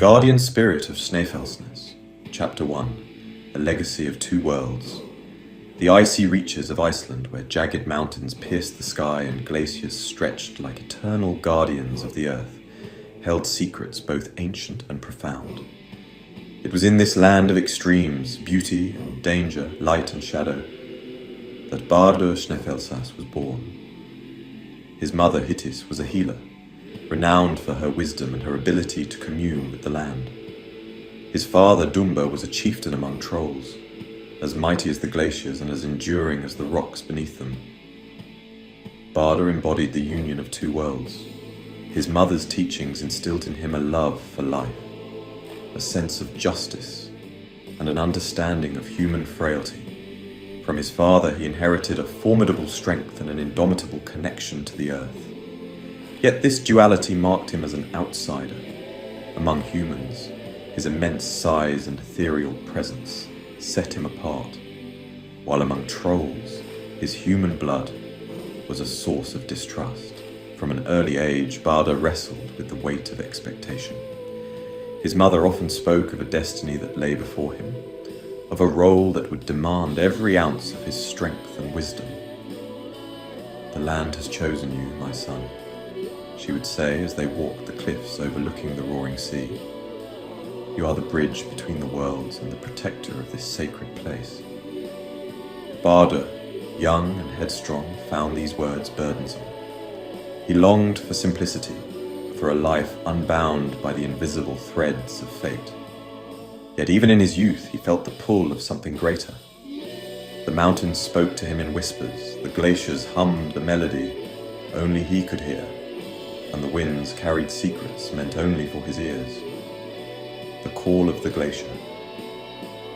Guardian Spirit of Snaefellsnes, Chapter 1, A Legacy of Two Worlds. The icy reaches of Iceland, where jagged mountains pierced the sky and glaciers stretched like eternal guardians of the earth, held secrets both ancient and profound. It was in this land of extremes, beauty and danger, light and shadow, that Bárður Snæfellsás was born. His mother Hittis was a healer, renowned for her wisdom and her ability to commune with the land. His father Dumba was a chieftain among trolls, as mighty as the glaciers and as enduring as the rocks beneath them. Bardur embodied the union of two worlds. His mother's teachings instilled in him a love for life, a sense of justice, and an understanding of human frailty. From his father he inherited a formidable strength and an indomitable connection to the earth. Yet this duality marked him as an outsider. Among humans, his immense size and ethereal presence set him apart, while among trolls, his human blood was a source of distrust. From an early age, Bardur wrestled with the weight of expectation. His mother often spoke of a destiny that lay before him, of a role that would demand every ounce of his strength and wisdom. "The land has chosen you, my son," she would say as they walked the cliffs overlooking the roaring sea. "You are the bridge between the worlds and the protector of this sacred place." Bardur, young and headstrong, found these words burdensome. He longed for simplicity, for a life unbound by the invisible threads of fate. Yet even in his youth he felt the pull of something greater. The mountains spoke to him in whispers, the glaciers hummed a melody only he could hear, and the winds carried secrets meant only for his ears. The call of the glacier.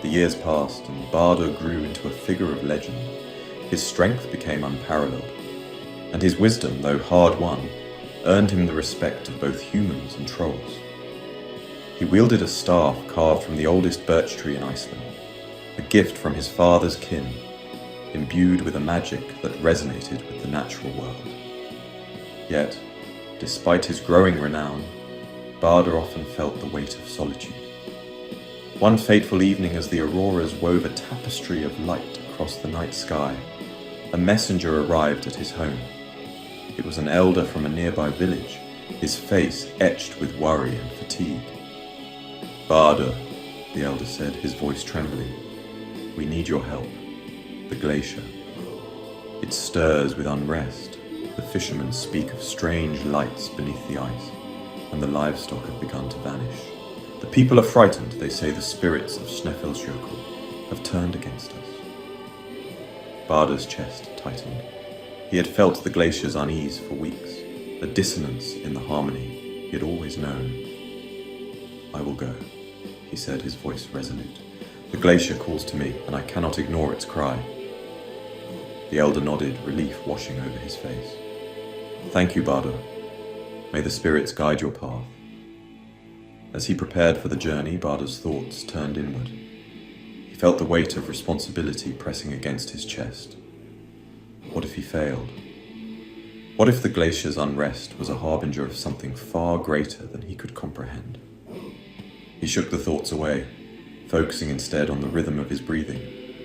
The years passed, and Bardur grew into a figure of legend. His strength became unparalleled, and his wisdom, though hard-won, earned him the respect of both humans and trolls. He wielded a staff carved from the oldest birch tree in Iceland, a gift from his father's kin, imbued with a magic that resonated with the natural world. Yet, despite his growing renown, Bardur often felt the weight of solitude. One fateful evening, as the auroras wove a tapestry of light across the night sky, a messenger arrived at his home. It was an elder from a nearby village, his face etched with worry and fatigue. "Bardur," the elder said, his voice trembling, "we need your help. The glacier. It stirs with unrest. The fishermen speak of strange lights beneath the ice, and the livestock have begun to vanish. The people are frightened. They say the spirits of Snæfellsjökull have turned against us." Bardur's chest tightened. He had felt the glacier's unease for weeks, a dissonance in the harmony he had always known. "I will go," he said, his voice resolute. "The glacier calls to me, and I cannot ignore its cry." The elder nodded, relief washing over his face. "Thank you, Bardur. May the spirits guide your path." As he prepared for the journey, Bardur's thoughts turned inward. He felt the weight of responsibility pressing against his chest. What if he failed? What if the glacier's unrest was a harbinger of something far greater than he could comprehend? He shook the thoughts away, focusing instead on the rhythm of his breathing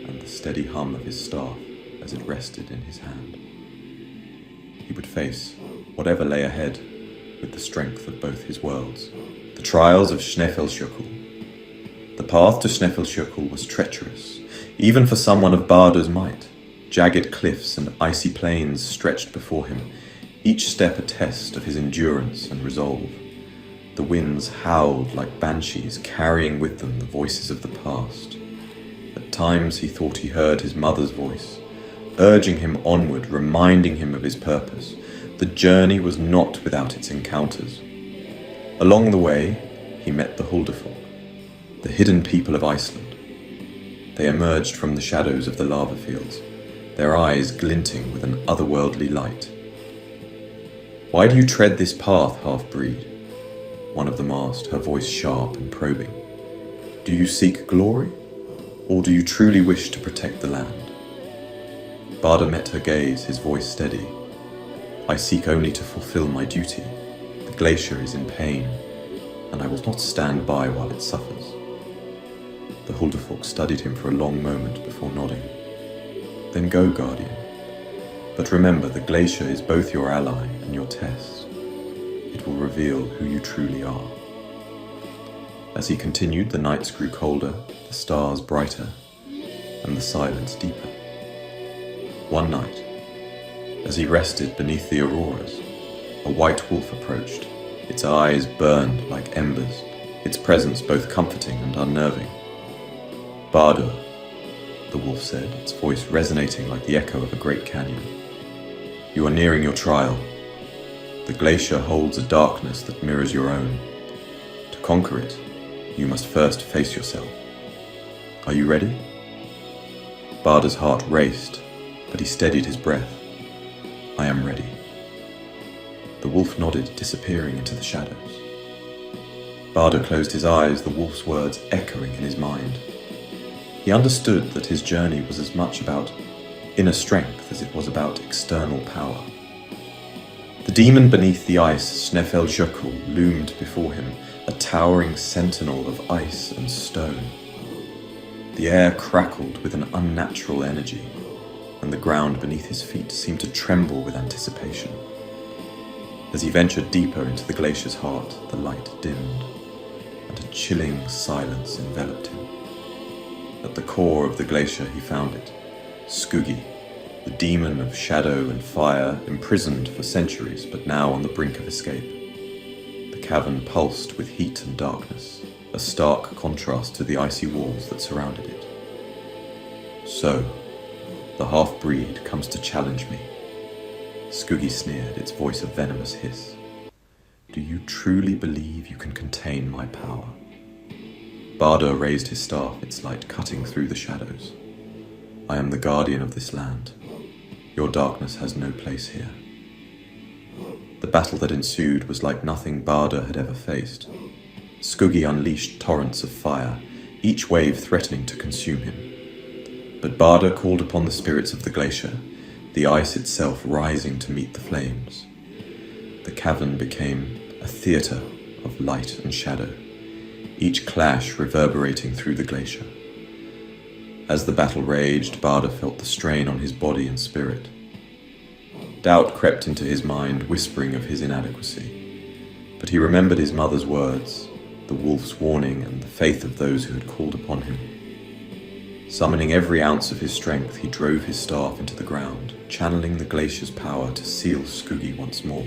and the steady hum of his staff as it rested in his hand. He would face whatever lay ahead with the strength of both his worlds. The trials of Snæfellsjökull. The path to Snæfellsjökull was treacherous, even for someone of Bardur's might. Jagged cliffs and icy plains stretched before him, each step a test of his endurance and resolve. The winds howled like banshees, carrying with them the voices of the past. At times he thought he heard his mother's voice, urging him onward, reminding him of his purpose. The journey was not without its encounters. Along the way, he met the Huldufolk, the hidden people of Iceland. They emerged from the shadows of the lava fields, their eyes glinting with an otherworldly light. "Why do you tread this path, half-breed?" one of them asked, her voice sharp and probing. "Do you seek glory, or do you truly wish to protect the land?" Bardur met her gaze, his voice steady. "I seek only to fulfill my duty. The glacier is in pain. and I will not stand by while it suffers. The Hulderfolk studied him for a long moment before nodding. Then go, Guardian. But remember, the glacier is both your ally and your test. It will reveal who you truly are. As he continued, the nights grew colder, the stars brighter, and the silence deeper. One night, as he rested beneath the auroras, a white wolf approached. Its eyes burned like embers, its presence both comforting and unnerving. "Bardur," the wolf said, its voice resonating like the echo of a great canyon. "You are nearing your trial. The glacier holds a darkness that mirrors your own. To conquer it, you must first face yourself. Are you ready?" Bardur's heart raced, but he steadied his breath. "I am ready." The wolf nodded, disappearing into the shadows. Bardur closed his eyes, the wolf's words echoing in his mind. He understood that his journey was as much about inner strength as it was about external power. The demon beneath the ice, Snæfellsjökull, loomed before him, a towering sentinel of ice and stone. The air crackled with an unnatural energy, and the ground beneath his feet seemed to tremble with anticipation. As he ventured deeper into the glacier's heart, the light dimmed, and a chilling silence enveloped him. At the core of the glacier he found it, Skuggi, the demon of shadow and fire, imprisoned for centuries, but now on the brink of escape. The cavern pulsed with heat and darkness, a stark contrast to the icy walls that surrounded it. "So, the half-breed comes to challenge me," Skuggi sneered, its voice a venomous hiss. "Do you truly believe you can contain my power?" Bardur raised his staff, its light cutting through the shadows. "I am the guardian of this land. Your darkness has no place here." The battle that ensued was like nothing Bardur had ever faced. Skuggi unleashed torrents of fire, each wave threatening to consume him. But Bardur called upon the spirits of the glacier, the ice itself rising to meet the flames. The cavern became a theatre of light and shadow, each clash reverberating through the glacier. As the battle raged, Bardur felt the strain on his body and spirit. Doubt crept into his mind, whispering of his inadequacy. But he remembered his mother's words, the wolf's warning, and the faith of those who had called upon him. Summoning every ounce of his strength, he drove his staff into the ground, channeling the glacier's power to seal Skuggi once more.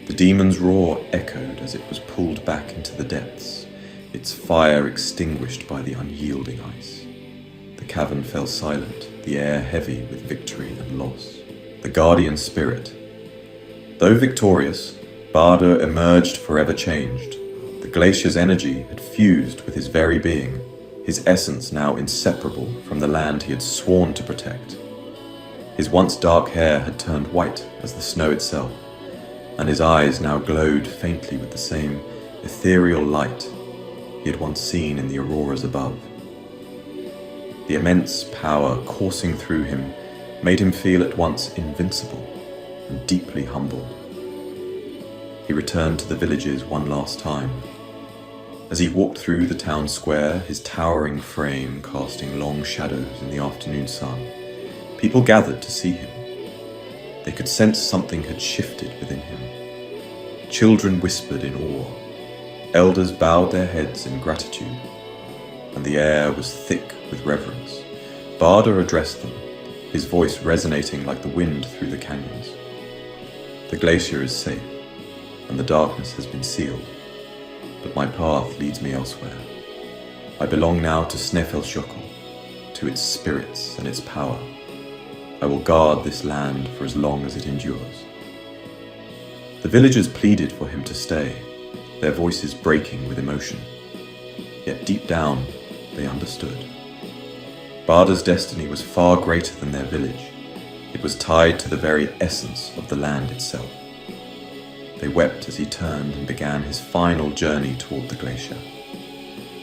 The demon's roar echoed as it was pulled back into the depths, its fire extinguished by the unyielding ice. The cavern fell silent, the air heavy with victory and loss. The guardian spirit. Though victorious, Bardur emerged forever changed. The glacier's energy had fused with his very being, his essence now inseparable from the land he had sworn to protect. His once dark hair had turned white as the snow itself, and his eyes now glowed faintly with the same ethereal light he had once seen in the auroras above. The immense power coursing through him made him feel at once invincible and deeply humbled. He returned to the villages one last time. As he walked through the town square, his towering frame casting long shadows in the afternoon sun, people gathered to see him. They could sense something had shifted within him. Children whispered in awe. Elders bowed their heads in gratitude, and the air was thick with reverence. Bardur addressed them, his voice resonating like the wind through the canyons. "The glacier is safe, and the darkness has been sealed, but my path leads me elsewhere. I belong now to Snæfellsjökull, to its spirits and its power. I will guard this land for as long as it endures." The villagers pleaded for him to stay, their voices breaking with emotion. Yet deep down, they understood. Bardur's destiny was far greater than their village. It was tied to the very essence of the land itself. They wept as he turned and began his final journey toward the glacier.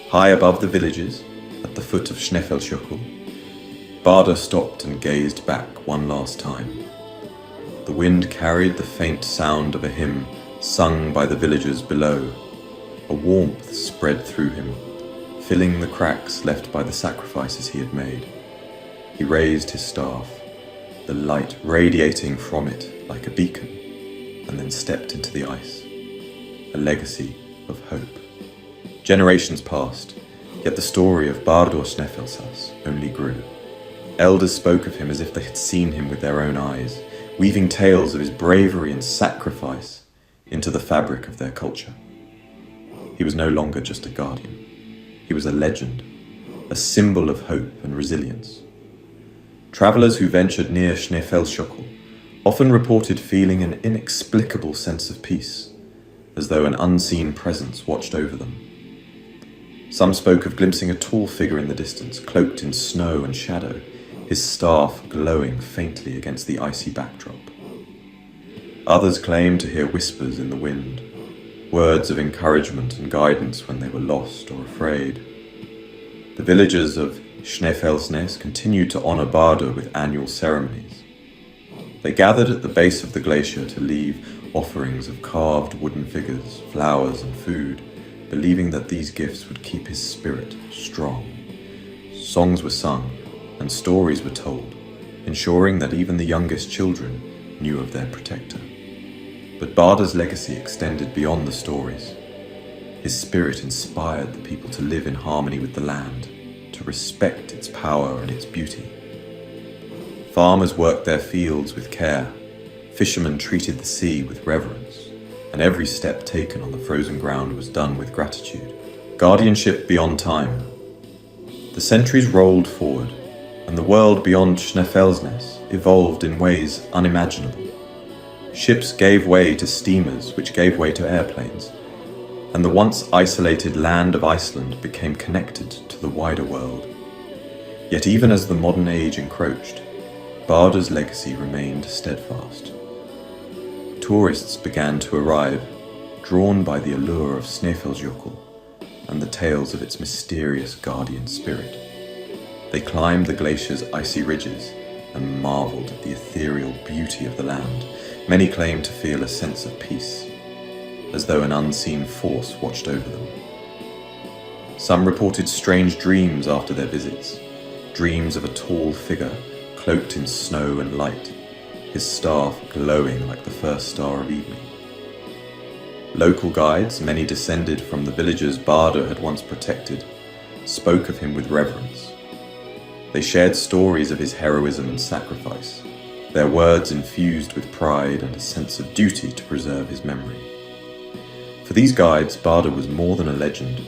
High above the villages, at the foot of Snæfellsjökull, Bardur stopped and gazed back one last time. The wind carried the faint sound of a hymn sung by the villagers below. A warmth spread through him, filling the cracks left by the sacrifices he had made. He raised his staff, the light radiating from it like a beacon, and then stepped into the ice, a legacy of hope. Generations passed, yet the story of Bárður Snæfellsás only grew. Elders spoke of him as if they had seen him with their own eyes, weaving tales of his bravery and sacrifice into the fabric of their culture. He was no longer just a guardian. He was a legend, a symbol of hope and resilience. Travellers who ventured near Snæfellsjökull often reported feeling an inexplicable sense of peace, as though an unseen presence watched over them. Some spoke of glimpsing a tall figure in the distance, cloaked in snow and shadow, his staff glowing faintly against the icy backdrop. Others claimed to hear whispers in the wind, words of encouragement and guidance when they were lost or afraid. The villagers of Snæfellsnes continued to honour Bardur with annual ceremonies. They gathered at the base of the glacier to leave offerings of carved wooden figures, flowers and food, believing that these gifts would keep his spirit strong. Songs were sung and stories were told, ensuring that even the youngest children knew of their protector. But Bardur's legacy extended beyond the stories. His spirit inspired the people to live in harmony with the land, to respect its power and its beauty. Farmers worked their fields with care, fishermen treated the sea with reverence, and every step taken on the frozen ground was done with gratitude. Guardianship beyond time. The centuries rolled forward, and the world beyond Snæfellsnes evolved in ways unimaginable. Ships gave way to steamers, which gave way to airplanes, and the once isolated land of Iceland became connected to the wider world. Yet even as the modern age encroached, Bardur's legacy remained steadfast. Tourists began to arrive, drawn by the allure of Snæfellsjökull and the tales of its mysterious guardian spirit. They climbed the glacier's icy ridges and marvelled at the ethereal beauty of the land. Many claimed to feel a sense of peace, as though an unseen force watched over them. Some reported strange dreams after their visits, dreams of a tall figure cloaked in snow and light, his staff glowing like the first star of evening. Local guides, many descended from the villagers Bardur had once protected, spoke of him with reverence. They shared stories of his heroism and sacrifice, their words infused with pride and a sense of duty to preserve his memory. For these guides, Bardur was more than a legend.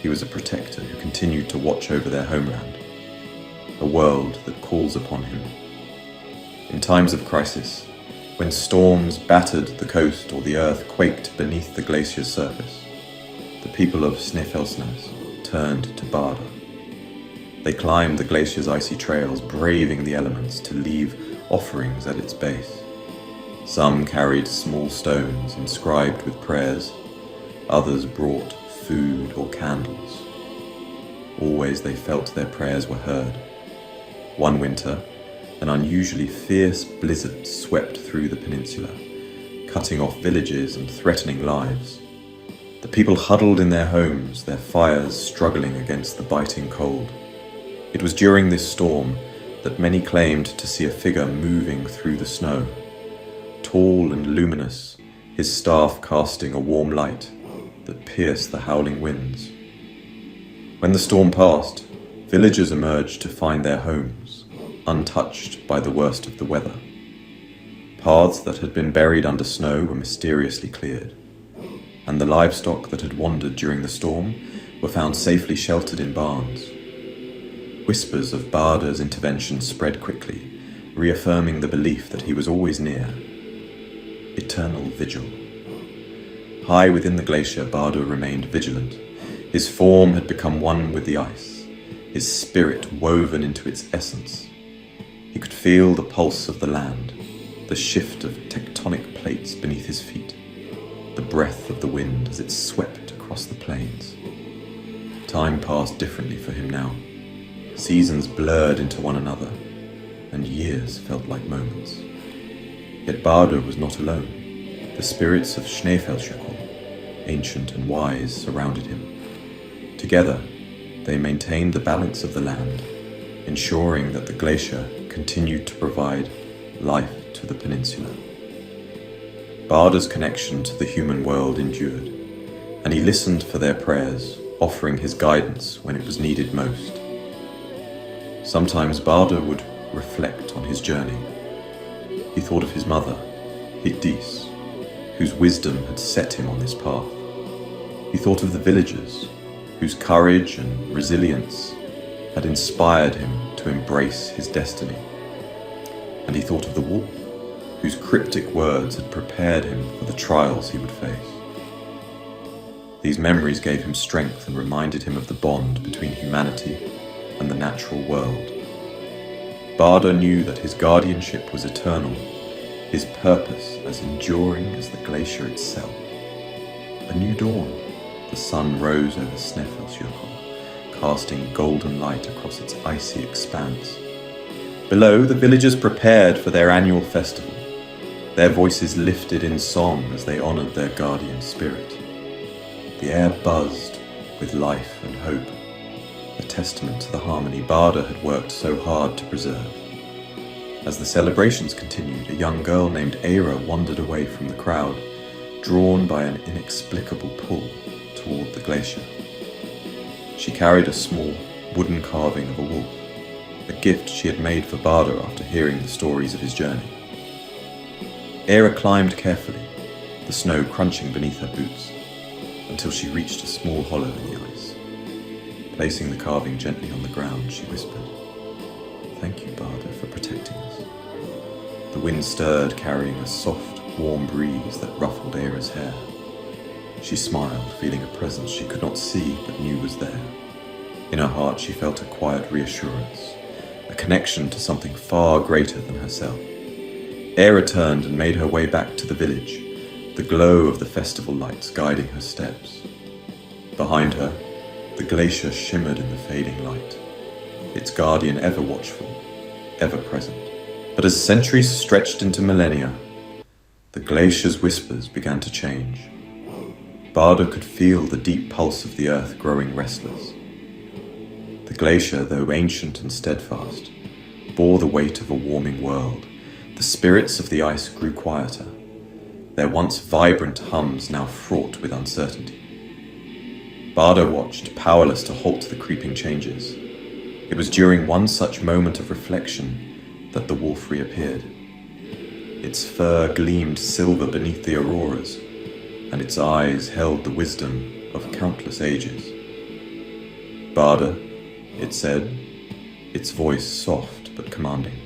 He was a protector who continued to watch over their homeland, a world that calls upon him. In times of crisis, when storms battered the coast or the earth quaked beneath the glacier's surface, the people of Snæfellsnes turned to Bardur. They climbed the glacier's icy trails, braving the elements to leave offerings at its base. Some carried small stones inscribed with prayers, others brought food or candles. Always they felt their prayers were heard. One winter, an unusually fierce blizzard swept through the peninsula, cutting off villages and threatening lives. The people huddled in their homes, their fires struggling against the biting cold. It was during this storm that many claimed to see a figure moving through the snow, tall and luminous, his staff casting a warm light that pierced the howling winds. When the storm passed, villagers emerged to find their homes, untouched by the worst of the weather. Paths that had been buried under snow were mysteriously cleared, and the livestock that had wandered during the storm were found safely sheltered in barns. Whispers of Bardur's intervention spread quickly, reaffirming the belief that he was always near. Eternal vigil. High within the glacier, Bardur remained vigilant. His form had become one with the ice, his spirit woven into its essence. He could feel the pulse of the land, the shift of tectonic plates beneath his feet, the breath of the wind as it swept across the plains. Time passed differently for him now. Seasons blurred into one another, and years felt like moments. Yet Bardur was not alone. The spirits of Snæfellsjökull, ancient and wise, surrounded him. Together, they maintained the balance of the land, ensuring that the glacier continued to provide life to the peninsula. Bardur's connection to the human world endured, and he listened for their prayers, offering his guidance when it was needed most. Sometimes Bardur would reflect on his journey. He thought of his mother, Hildis, whose wisdom had set him on this path. He thought of the villagers, whose courage and resilience had inspired him to embrace his destiny. And he thought of the wolf, whose cryptic words had prepared him for the trials he would face. These memories gave him strength and reminded him of the bond between humanity and the natural world. Bardur knew that his guardianship was eternal, his purpose as enduring as the glacier itself. A new dawn, the sun rose over Snæfellsjökull, casting golden light across its icy expanse. Below, the villagers prepared for their annual festival, their voices lifted in song as they honored their guardian spirit. The air buzzed with life and hope, a testament to the harmony Bardur had worked so hard to preserve. As the celebrations continued, a young girl named Eira wandered away from the crowd, drawn by an inexplicable pull toward the glacier. She carried a small wooden carving of a wolf, a gift she had made for Bardur after hearing the stories of his journey. Eira climbed carefully, the snow crunching beneath her boots, until she reached a small hollow in the ice. Placing the carving gently on the ground, she whispered, "Thank you, Bardur, for protecting us." The wind stirred, carrying a soft, warm breeze that ruffled Eira's hair. She smiled, feeling a presence she could not see but knew was there. In her heart, she felt a quiet reassurance, a connection to something far greater than herself. Eira turned and made her way back to the village, the glow of the festival lights guiding her steps. Behind her, the glacier shimmered in the fading light, its guardian ever watchful, ever present. But as centuries stretched into millennia, the glacier's whispers began to change. Bardur could feel the deep pulse of the earth growing restless. The glacier, though ancient and steadfast, bore the weight of a warming world. The spirits of the ice grew quieter, their once vibrant hums now fraught with uncertainty. Bardur watched, powerless to halt the creeping changes. It was during one such moment of reflection that the wolf reappeared. Its fur gleamed silver beneath the auroras, and its eyes held the wisdom of countless ages. "Bardur," it said, its voice soft but commanding.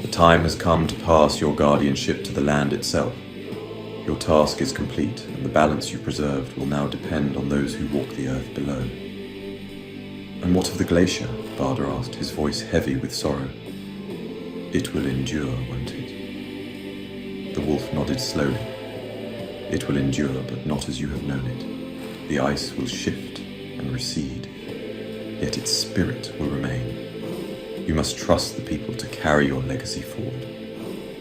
"The time has come to pass your guardianship to the land itself. Your task is complete, and the balance you preserved will now depend on those who walk the earth below." "And what of the glacier?" Bardur asked, his voice heavy with sorrow. "It will endure, won't it?" The wolf nodded slowly. "It will endure, but not as you have known it. The ice will shift and recede, yet its spirit will remain. You must trust the people to carry your legacy forward.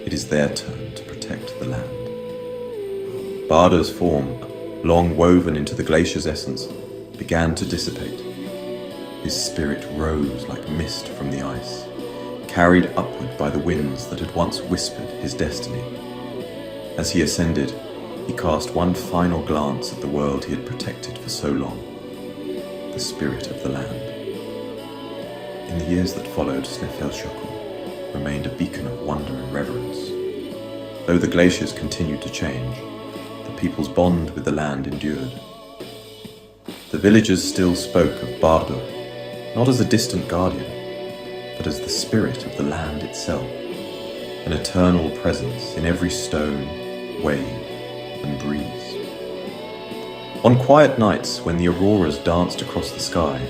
It is their turn to protect the land." Bardur's form, long woven into the glacier's essence, began to dissipate. His spirit rose like mist from the ice, carried upward by the winds that had once whispered his destiny. As he ascended, he cast one final glance at the world he had protected for so long, the spirit of the land. In the years that followed, Snæfellsjökull remained a beacon of wonder and reverence. Though the glaciers continued to change, the people's bond with the land endured. The villagers still spoke of Bardur, not as a distant guardian, but as the spirit of the land itself, an eternal presence in every stone, wave, and breeze. On quiet nights, when the auroras danced across the sky,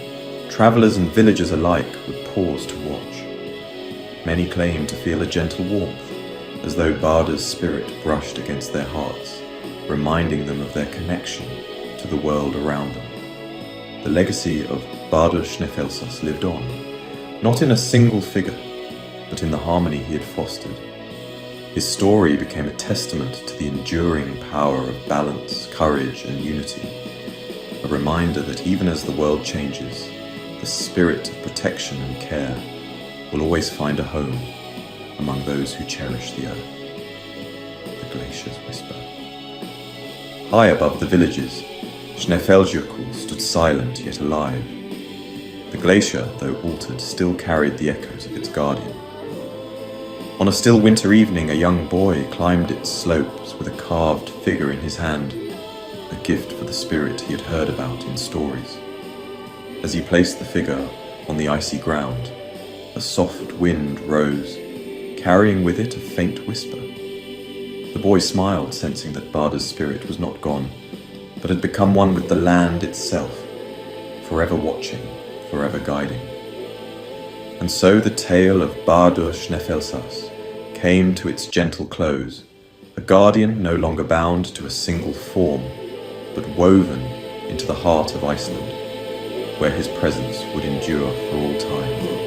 travelers and villagers alike would pause to watch. Many claimed to feel a gentle warmth, as though Bardur's spirit brushed against their hearts, reminding them of their connection to the world around them. The legacy of Bárður Snæfellsás lived on, not in a single figure, but in the harmony he had fostered. His story became a testament to the enduring power of balance, courage, and unity, a reminder that even as the world changes, the spirit of protection and care will always find a home among those who cherish the earth. The glaciers whisper. High above the villages, Snæfellsjökull stood silent yet alive. The glacier, though altered, still carried the echoes of its guardian. On a still winter evening, a young boy climbed its slopes with a carved figure in his hand, a gift for the spirit he had heard about in stories. As he placed the figure on the icy ground, a soft wind rose, carrying with it a faint whisper. The boy smiled, sensing that Bardur's spirit was not gone, but had become one with the land itself, forever watching, forever guiding. And so the tale of Bárður Snæfellsás came to its gentle close, a guardian no longer bound to a single form, but woven into the heart of Iceland, where his presence would endure for all time.